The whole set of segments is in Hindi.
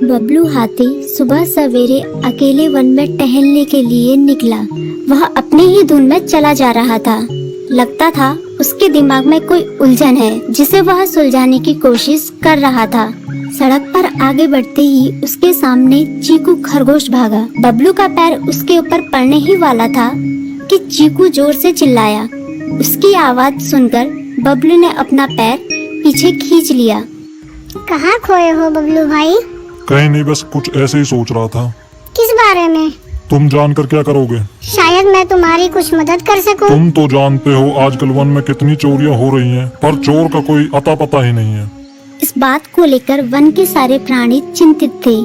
बबलू हाथी सुबह सवेरे अकेले वन में टहलने के लिए निकला। वह अपने ही धुन में चला जा रहा था। लगता था उसके दिमाग में कोई उलझन है जिसे वह सुलझाने की कोशिश कर रहा था। सड़क पर आगे बढ़ते ही उसके सामने चीकू खरगोश भागा। बबलू का पैर उसके ऊपर पड़ने ही वाला था कि चीकू जोर से चिल्लाया। उसकी आवाज सुनकर बबलू ने अपना पैर पीछे खींच लिया। कहाँ खोए हो बबलू भाई? कहीं नहीं, बस कुछ ऐसे ही सोच रहा था। किस बारे में? तुम जानकर क्या करोगे? शायद मैं तुम्हारी कुछ मदद कर सकूं। तुम तो जानते हो आजकल वन में कितनी चोरियां हो रही हैं, पर चोर का कोई अता पता ही नहीं है। इस बात को लेकर वन के सारे प्राणी चिंतित थे।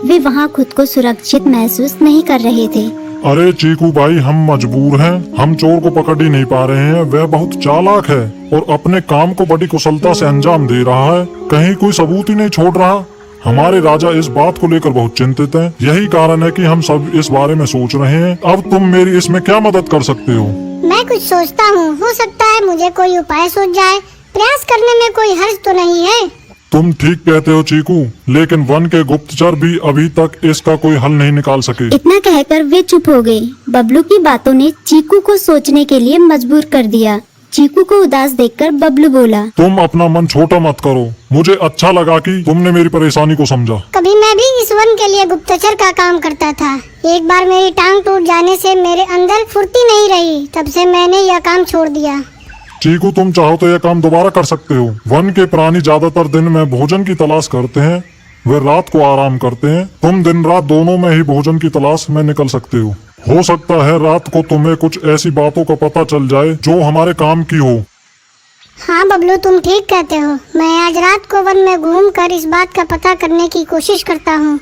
वे वहाँ खुद को सुरक्षित महसूस नहीं कर रहे थे। अरे चीकू भाई, हम मजबूर हैं। हम चोर को पकड़ ही नहीं पा रहे हैं। वह बहुत चालाक है और अपने काम को बड़ी कुशलता से अंजाम दे रहा है। कहीं कोई सबूत ही नहीं छोड़ रहा। हमारे राजा इस बात को लेकर बहुत चिंतित हैं। यही कारण है कि हम सब इस बारे में सोच रहे हैं। अब तुम मेरी इसमें क्या मदद कर सकते हो? मैं कुछ सोचता हूँ, हो सकता है मुझे कोई उपाय सूझ जाए। प्रयास करने में कोई हर्ज तो नहीं है। तुम ठीक कहते हो चीकू, लेकिन वन के गुप्तचर भी अभी तक इसका कोई हल नहीं निकाल सके। इतना कहकर वे चुप हो गए। बबलू की बातों ने चीकू को सोचने के लिए मजबूर कर दिया। चीकू को उदास देखकर बबलू बोला, तुम अपना मन छोटा मत करो। मुझे अच्छा लगा कि तुमने मेरी परेशानी को समझा। कभी मैं भी इस वन के लिए गुप्तचर का काम करता था। एक बार मेरी टांग टूट जाने से मेरे अंदर फुर्ती नहीं रही। तब से मैंने यह काम छोड़ दिया। चीकू, तुम चाहो तो यह काम दोबारा कर सकते हो। वन के प्राणी ज्यादातर दिन में भोजन की तलाश करते हैं, वे रात को आराम करते हैं। तुम दिन रात दोनों में ही भोजन की तलाश में निकल सकते हो सकता है रात को तुम्हें कुछ ऐसी बातों का पता चल जाए जो हमारे काम की हो। हाँ बबलू, तुम ठीक कहते हो। मैं आज रात को वन में घूम कर इस बात का पता करने की कोशिश करता हूँ।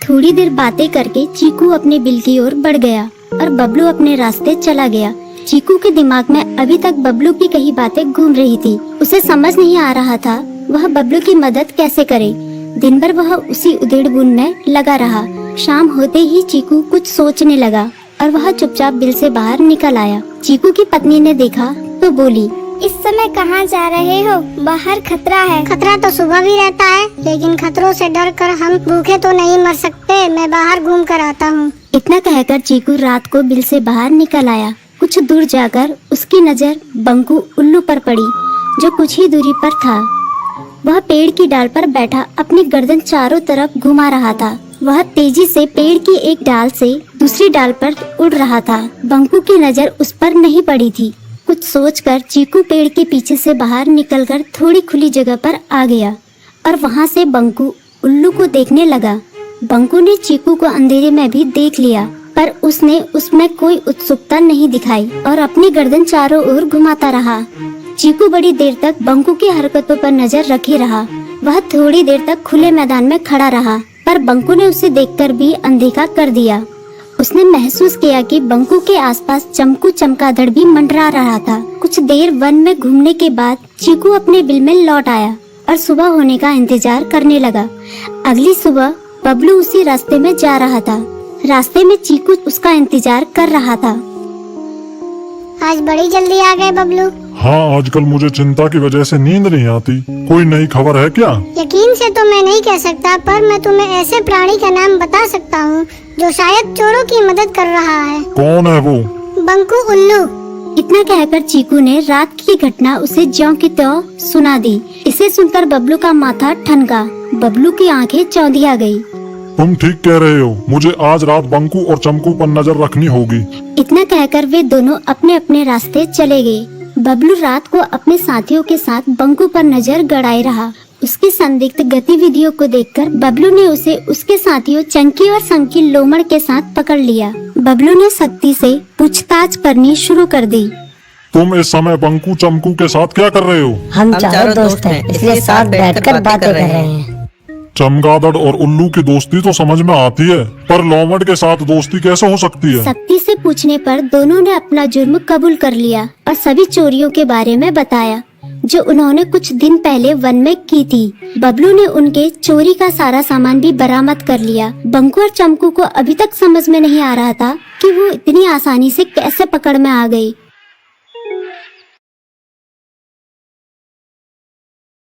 थोड़ी देर बातें करके चीकू अपने बिल की ओर बढ़ गया और बबलू अपने रास्ते चला गया। चीकू के दिमाग में अभी तक बबलू की कई बातें घूम रही थी। उसे समझ नहीं आ रहा था वह बबलू की मदद कैसे करे। दिन भर वह उसी उधेड़-बुन में लगा रहा। शाम होते ही चीकू कुछ सोचने लगा और वह चुपचाप बिल से बाहर निकल आया। चीकू की पत्नी ने देखा तो बोली, इस समय कहाँ जा रहे हो? बाहर खतरा है। खतरा तो सुबह भी रहता है, लेकिन खतरों से डर कर हम भूखे तो नहीं मर सकते। मैं बाहर घूम कर आता हूँ। इतना कहकर चीकू रात को बिल से बाहर निकल आया। कुछ दूर जाकर उसकी नजर बंकू उल्लू पर पड़ी, जो कुछ ही दूरी पर था। वह पेड़ की डाल पर बैठा अपनी गर्दन चारों तरफ घुमा रहा था। वह तेजी से पेड़ की एक डाल से दूसरी डाल पर उड़ रहा था। बंकू की नजर उस पर नहीं पड़ी थी। कुछ सोचकर चीकू पेड़ के पीछे से बाहर निकलकर थोड़ी खुली जगह पर आ गया और वहां से बंकू उल्लू को देखने लगा। बंकू ने चीकू को अंधेरे में भी देख लिया, पर उसने उसमें कोई उत्सुकता नहीं दिखाई और अपनी गर्दन चारों ओर घुमाता रहा। चीकू बड़ी देर तक बंकू की हरकतों पर नजर रखे रहा। वह थोड़ी देर तक खुले मैदान में खड़ा रहा, पर बंकू ने उसे देखकर भी अनदेखा कर दिया। उसने महसूस किया कि बंकू के आसपास चमकू चमगादड़ भी मंडरा रहा था। कुछ देर वन में घूमने के बाद चीकू अपने बिल में लौट आया और सुबह होने का इंतजार करने लगा। अगली सुबह बबलू उसी रास्ते में जा रहा था। रास्ते में चीकू उसका इंतजार कर रहा था। आज बड़ी जल्दी आ गए बबलू। हाँ, आजकल मुझे चिंता की वजह से नींद नहीं आती। कोई नई खबर है क्या? यकीन से तो मैं नहीं कह सकता, पर मैं तुम्हें ऐसे प्राणी का नाम बता सकता हूँ जो शायद चोरों की मदद कर रहा है। कौन है वो? बंकू उल्लू। इतना कहकर चीकू ने रात की घटना उसे ज्यों की त्यों सुना दी। इसे सुनकर बबलू का माथा ठनका। बबलू की आंखें चौंधिया गई। तुम ठीक कह रहे हो। मुझे आज रात बंकू और चमकू पर नजर रखनी होगी। इतना कहकर वे दोनों अपने अपने रास्ते चले गए। बबलू रात को अपने साथियों के साथ बंकू पर नजर गड़ाए रहा। उसकी संदिग्ध गतिविधियों को देखकर बबलू ने उसे उसके साथियों चंकी और संकी लोमड़ के साथ पकड़ लिया। बबलू ने सख्ती से पूछताछ करनी शुरू कर दी। तुम इस समय बंकू चमकू के साथ क्या कर रहे हो? हम चारों दोस्त हैं, इसलिए साथ बैठकर बातें कर रहे हैं। चमगादड़ और उल्लू की दोस्ती तो समझ में आती है, पर लोमड़ के साथ दोस्ती कैसे हो सकती है? सख्ती से पूछने पर दोनों ने अपना जुर्म कबूल कर लिया और सभी चोरियों के बारे में बताया जो उन्होंने कुछ दिन पहले वन में की थी। बबलू ने उनके चोरी का सारा सामान भी बरामद कर लिया। बंकू और चमकू को अभी तक समझ में नहीं आ रहा था कि वो इतनी आसानी से कैसे पकड़ में आ गई।